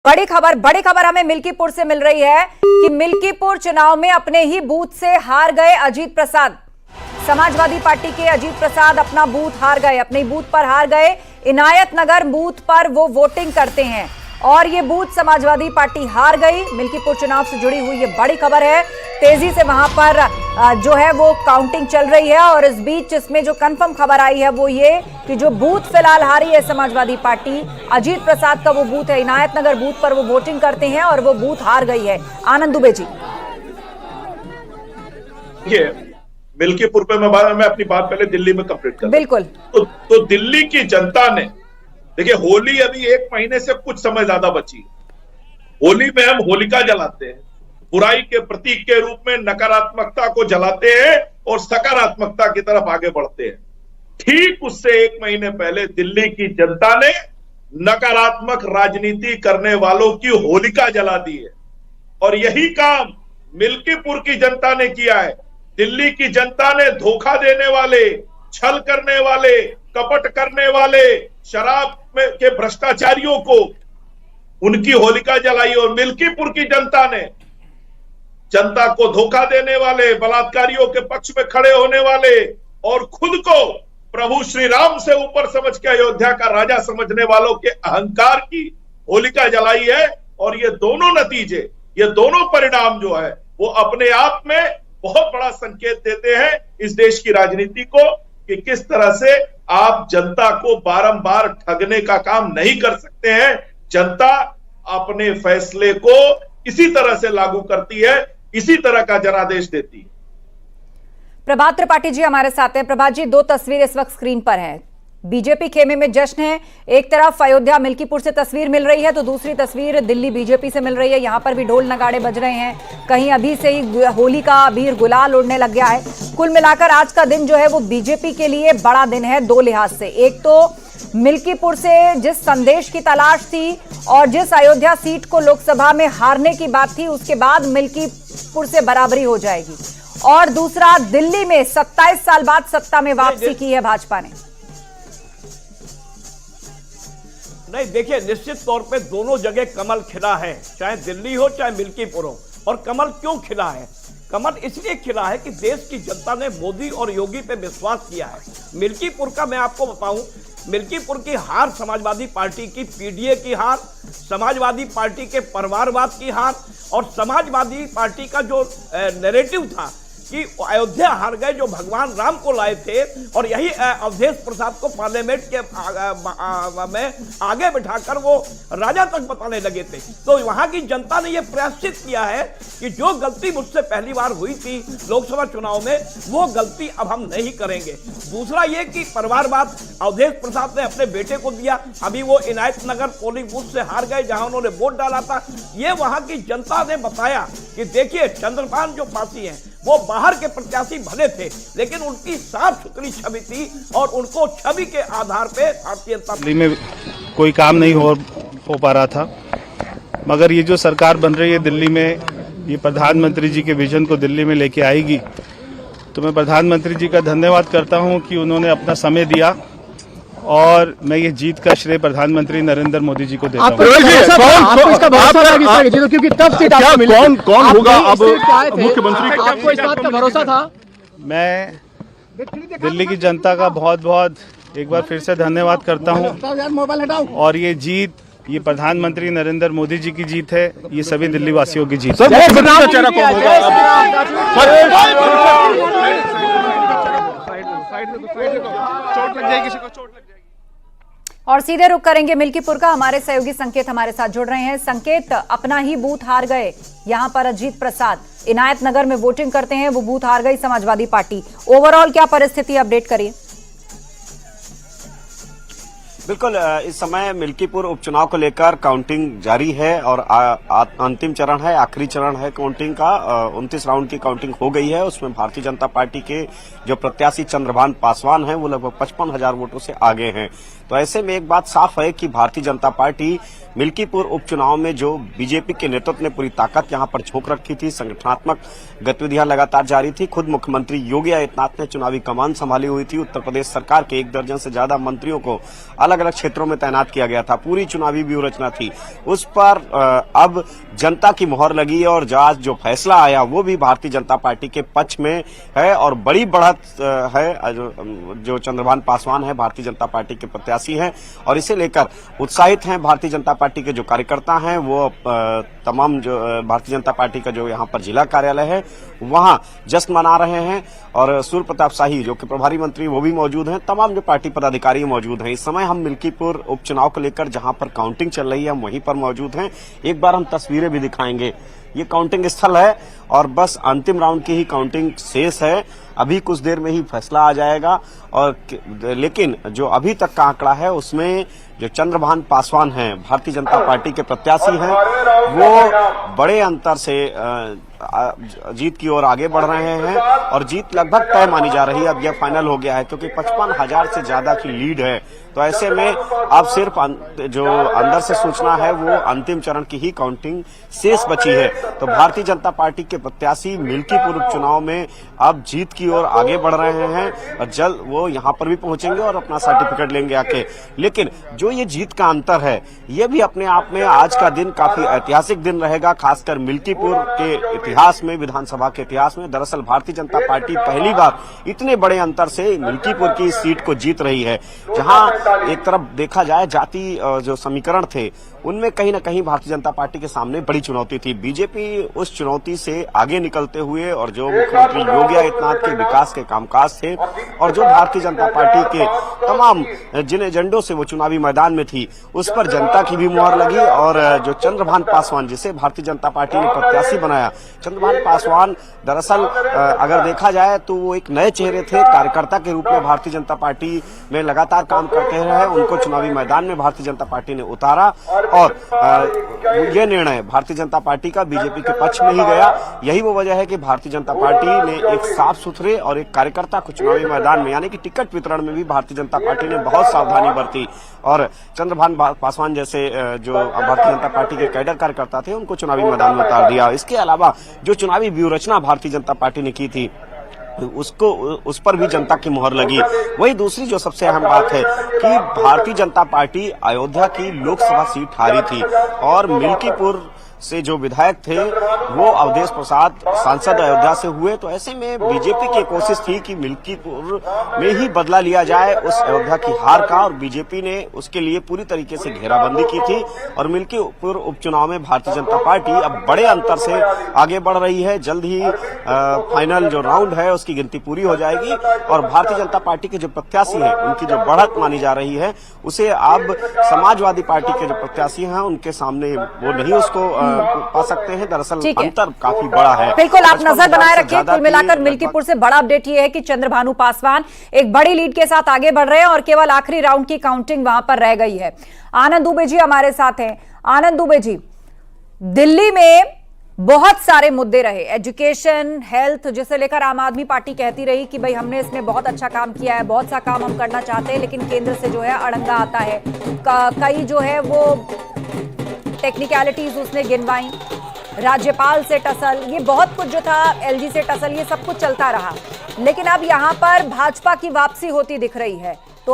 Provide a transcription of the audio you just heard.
बड़ी खबर हमें मिल्कीपुर से मिल रही है कि मिल्कीपुर चुनाव में अपने ही बूथ से हार गए अजीत प्रसाद। समाजवादी पार्टी के अजीत प्रसाद अपना बूथ हार गए, अपने बूथ पर हार गए। इनायत नगर बूथ पर वो वोटिंग करते हैं और ये बूथ समाजवादी पार्टी हार गई। मिल्कीपुर चुनाव से जुड़ी हुई ये बड़ी खबर है। तेजी से वहां पर जो है वो काउंटिंग चल रही है और इस बीच इसमें जो कंफर्म खबर आई है वो ये कि जो बूथ फिलहाल हारी है समाजवादी पार्टी, अजीत प्रसाद का वो बूथ है इनायत नगर बूथ पर वो वोटिंग करते हैं और वो बूथ हार गई है। आनंद दुबे जी। मिल्कीपुर पे मैं अपनी बात पहले दिल्ली में कंप्लीट कर बिल्कुल। तो दिल्ली की जनता ने, देखिए होली अभी 1 महीने से कुछ समय ज्यादा बची है। होली में हम होलिका जलाते हैं, बुराई के प्रतीक के रूप में नकारात्मकता को जलाते हैं और सकारात्मकता की तरफ आगे बढ़ते हैं। ठीक उससे 1 महीने पहले दिल्ली की जनता ने नकारात्मक राजनीति करने वालों की होलिका जला दी है और यही काम मिल्कीपुर की जनता ने किया है। दिल्ली की जनता ने धोखा देने वाले, छल करने वाले, कपट करने वाले, शराब में के भ्रष्टाचारियों को उनकी होलिका जलाई और मिल्कीपुर की जनता ने जनता को धोखा देने वाले, बलात्कारियों के पक्ष में खड़े होने वाले और खुद को प्रभु श्री राम से ऊपर समझ के अयोध्या का राजा समझने वालों के अहंकार की होलिका जलाई है। और ये दोनों नतीजे, ये दोनों परिणाम जो है वो अपने आप में बहुत बड़ा संकेत देते हैं इस देश की राजनीति को कि किस तरह से आप जनता को बारंबार ठगने का काम नहीं कर सकते हैं। जनता अपने फैसले को इसी तरह से लागू करती है, इसी तरह का जनादेश देती है। प्रभात त्रिपाठी जी हमारे साथ हैं। प्रभात जी, 2 तस्वीर इस वक्त स्क्रीन पर है। बीजेपी खेमे में जश्न है। एक तरफ अयोध्या मिल्कीपुर से तस्वीर मिल रही है तो दूसरी तस्वीर दिल्ली बीजेपी से मिल रही है। यहां पर भी ढोल नगाड़े बज रहे हैं, कहीं अभी से ही होली का अबीर गुलाल उड़ने लग गया है। कुल मिलाकर आज का दिन जो है वो बीजेपी के लिए बड़ा दिन है 2 लिहाज से। एक तो मिल्कीपुर से जिस संदेश की तलाश थी और जिस अयोध्या सीट को लोकसभा में हारने की बात थी उसके बाद मिल्कीपुर से बराबरी हो जाएगी, और दूसरा दिल्ली में 27 साल बाद सत्ता में वापसी की है भाजपा ने। नहीं, देखिए निश्चित तौर पे दोनों जगह कमल खिला है, चाहे दिल्ली हो चाहे मिल्कीपुर हो। और कमल क्यों खिला है? कमल इसलिए खिला है कि देश की जनता ने मोदी और योगी पे विश्वास किया है। मिल्कीपुर का मैं आपको बताऊं, मिल्कीपुर की हार समाजवादी पार्टी की, पीडीए की हार, समाजवादी पार्टी के परिवारवाद की हार और समाजवादी पार्टी का जो नैरेटिव था कि अयोध्या हार गए जो भगवान राम को लाए थे और यही अवधेश प्रसाद को पार्लियामेंट के में आगे बिठाकर वो राजा तक बताने लगे थे। तो वहां की जनता ने ये प्रायश्चित किया है कि जो गलती मुझसे पहली बार हुई थी लोकसभा चुनाव में वो गलती अब हम नहीं करेंगे। दूसरा ये कि परिवारवाद अवधेश प्रसाद ने अपने बेटे को दिया। अभी वो इनायत नगर पोलिंग बूथ से हार गए जहां उन्होंने वोट डाला था। ये वहां की जनता ने बताया कि देखिए चंद्रभान जो पासी हैं वो बाहर के प्रत्याशी भले थे लेकिन उनकी साफ सुथरी छवि थी और उनको छवि के आधार पे भारतीय जनता दिल्ली में कोई काम नहीं हो पा रहा था, मगर ये जो सरकार बन रही है दिल्ली में, ये प्रधानमंत्री जी के विजन को दिल्ली में लेके आएगी। तो मैं प्रधानमंत्री जी का धन्यवाद करता हूं कि उन्होंने अपना समय दिया और मैं ये जीत का श्रेय प्रधानमंत्री नरेंद्र मोदी जी को देता हूं। कौन होगा अब मुख्यमंत्री? आपको इस बात का भरोसा था? मैं दिल्ली की जनता का बहुत बहुत एक बार फिर से धन्यवाद करता हूं और ये जीत, ये प्रधानमंत्री नरेंद्र मोदी जी की जीत है, ये सभी दिल्ली वासियों की जीत है। और सीधे रुख करेंगे मिल्कीपुर का। हमारे सहयोगी संकेत हमारे साथ जुड़ रहे हैं। संकेत, अपना ही बूथ हार गए यहां पर अजीत प्रसाद, इनायत नगर में वोटिंग करते हैं, वो बूथ हार गई समाजवादी पार्टी। ओवरऑल क्या परिस्थिति, अपडेट करिए। बिल्कुल, इस समय मिल्कीपुर उपचुनाव को लेकर काउंटिंग जारी है और अंतिम चरण है, आखिरी चरण है काउंटिंग का। 29 राउंड की काउंटिंग हो गई है। उसमें भारतीय जनता पार्टी के जो प्रत्याशी चंद्रभान पासवान हैं वो लगभग 55,000 वोटों से आगे हैं। तो ऐसे में एक बात साफ है कि भारतीय जनता पार्टी मिल्कीपुर उपचुनाव में जो बीजेपी के नेतृत्व ने पूरी ताकत यहां पर झोंक रखी थी, संगठनात्मक गतिविधियां लगातार जारी थी। खुद मुख्यमंत्री योगी आदित्यनाथ ने चुनावी कमान संभाली हुई थी। उत्तर प्रदेश सरकार के 1 दर्जन से ज्यादा मंत्रियों को अलग अलग क्षेत्रों में तैनात किया गया था। पूरी चुनावी व्यूह रचना थी। उस पर अब जनता की मोहर लगी और आज जो फैसला आया वो भी भारतीय जनता पार्टी के पक्ष में है और बड़ी बढ़त है। जो चंद्रभान पासवान है भारतीय जनता पार्टी के प्रत्याशी हैं और इसे लेकर उत्साहित हैं भारतीय जनता पार्टी के जो कार्यकर्ता हैं। वो तमाम जो भारतीय जनता पार्टी का जो यहाँ पर जिला कार्यालय है वहां जश्न मना रहे हैं और सूर्य प्रताप शाही जो कि प्रभारी मंत्री वो भी मौजूद हैं। तमाम जो पार्टी पदाधिकारी मौजूद हैं। इस समय हम मिल्कीपुर उपचुनाव को लेकर जहां पर काउंटिंग चल रही है हम वहीं पर मौजूद हैं। एक बार हम तस्वीरें भी दिखाएंगे। ये काउंटिंग स्थल है और बस अंतिम राउंड की ही काउंटिंग शेष है। अभी कुछ देर में ही फैसला आ जाएगा और लेकिन जो अभी तक का आंकड़ा है उसमें जो चंद्रभान पासवान हैं भारतीय जनता पार्टी के प्रत्याशी हैं वो बड़े अंतर से जीत की ओर आगे बढ़ रहे हैं और जीत लगभग तय मानी जा रही है। अब यह फाइनल हो गया है क्योंकि 55,000 से ज्यादा की लीड है। तो ऐसे में अब सिर्फ जो अंदर से सूचना है वो अंतिम चरण की ही काउंटिंग शेष बची है। तो भारतीय जनता पार्टी के प्रत्याशी मिल्कीपुर उपचुनाव में अब जीत की ओर आगे बढ़ रहे हैं और जल्द वो यहाँ पर भी पहुंचेंगे और अपना सर्टिफिकेट लेंगे आके। लेकिन जो ये जीत का अंतर है ये भी अपने आप में आज का दिन काफी ऐतिहासिक दिन रहेगा, खासकर मिल्कीपुर के इतिहास में, विधानसभा के इतिहास में। दरअसल भारतीय जनता पार्टी पहली बार इतने बड़े अंतर से मिल्कीपुर की सीट को जीत रही है। जहां एक तरफ देखा जाए जाति जो समीकरण थे उनमें कहीं ना कहीं भारतीय जनता पार्टी के सामने बड़ी चुनौती थी। बीजेपी उस चुनौती से आगे निकलते हुए और जो मुख्यमंत्री योगी आदित्यनाथ के विकास के कामकाज थे और जो भारतीय जनता पार्टी के तमाम जिन एजेंडों से वो चुनावी मैदान में थी उस पर जनता की भी मुहर लगी। और जो चंद्रभान पासवान जिसे भारतीय जनता पार्टी ने प्रत्याशी बनाया, चंद्रभान पासवान दरअसल अगर देखा जाए तो वो एक नए चेहरे थे, कार्यकर्ता के रूप में भारतीय जनता पार्टी में लगातार काम करते रहे। उनको चुनावी मैदान में भारतीय जनता पार्टी ने उतारा और ये निर्णय भारतीय जनता पार्टी का बीजेपी के पक्ष में ही गया। यही वो वजह है कि भारतीय जनता पार्टी ने एक साफ सुथरे और एक कार्यकर्ता को चुनावी मैदान में यानी कि टिकट वितरण में भी भारतीय जनता पार्टी ने बहुत सावधानी बरती और चंद्रभान पासवान जैसे जो भारतीय जनता पार्टी के कैडर कार्यकर्ता थे उनको चुनावी मैदान में उतार दिया। इसके अलावा जो चुनावी व्यूह रचना भारतीय जनता पार्टी ने की थी उस पर भी जनता की मुहर लगी। वही दूसरी जो सबसे अहम बात है कि भारतीय जनता पार्टी अयोध्या की लोकसभा सीट हारी थी और मिल्कीपुर से जो विधायक थे वो अवधेश प्रसाद सांसद अयोध्या से हुए। तो ऐसे में बीजेपी की कोशिश थी कि मिल्कीपुर में ही बदला लिया जाए उस अयोध्या की हार का और बीजेपी ने उसके लिए पूरी तरीके से घेराबंदी की थी और मिल्कीपुर उपचुनाव में भारतीय जनता पार्टी अब बड़े अंतर से आगे बढ़ रही है। जल्द ही फाइनल जो राउंड है उसकी गिनती पूरी हो जाएगी और भारतीय जनता पार्टी के जो प्रत्याशी हैं उनकी जो बढ़त मानी जा रही है उसे अब समाजवादी पार्टी के जो प्रत्याशी हैं उनके सामने वो नहीं उसको पा सकते हैं। दरअसल अंतर काफी बड़ा है। बिल्कुल, आप नजर बनाए रखिए। कुल मिलाकर मिल्कीपुर से बड़ा अपडेट ये है कि चंद्रभानु पासवान एक बड़ी लीड के साथ आगे बढ़ रहे हैं और केवल आखिरी राउंड की काउंटिंग वहां पर रह गई है। आनंद दुबे जी हमारे साथ हैं। आनंद दुबे जी, दिल्ली में बहुत सारे मुद्दे रहे, एजुकेशन, हेल्थ, जिसे लेकर आम आदमी पार्टी कहती रही कि भाई हमने इसमें बहुत अच्छा काम किया है, बहुत सा काम हम करना चाहते हैं, लेकिन केंद्र से जो है अड़ंगा आता है। कई जो है वो टेक्निकलिटीज उसने गिनवाई, राज्यपाल से टसल, ये बहुत कुछ जो था, एलजी से टसल, ये सब कुछ चलता रहा। लेकिन अब यहां पर भाजपा की वापसी होती दिख रही है।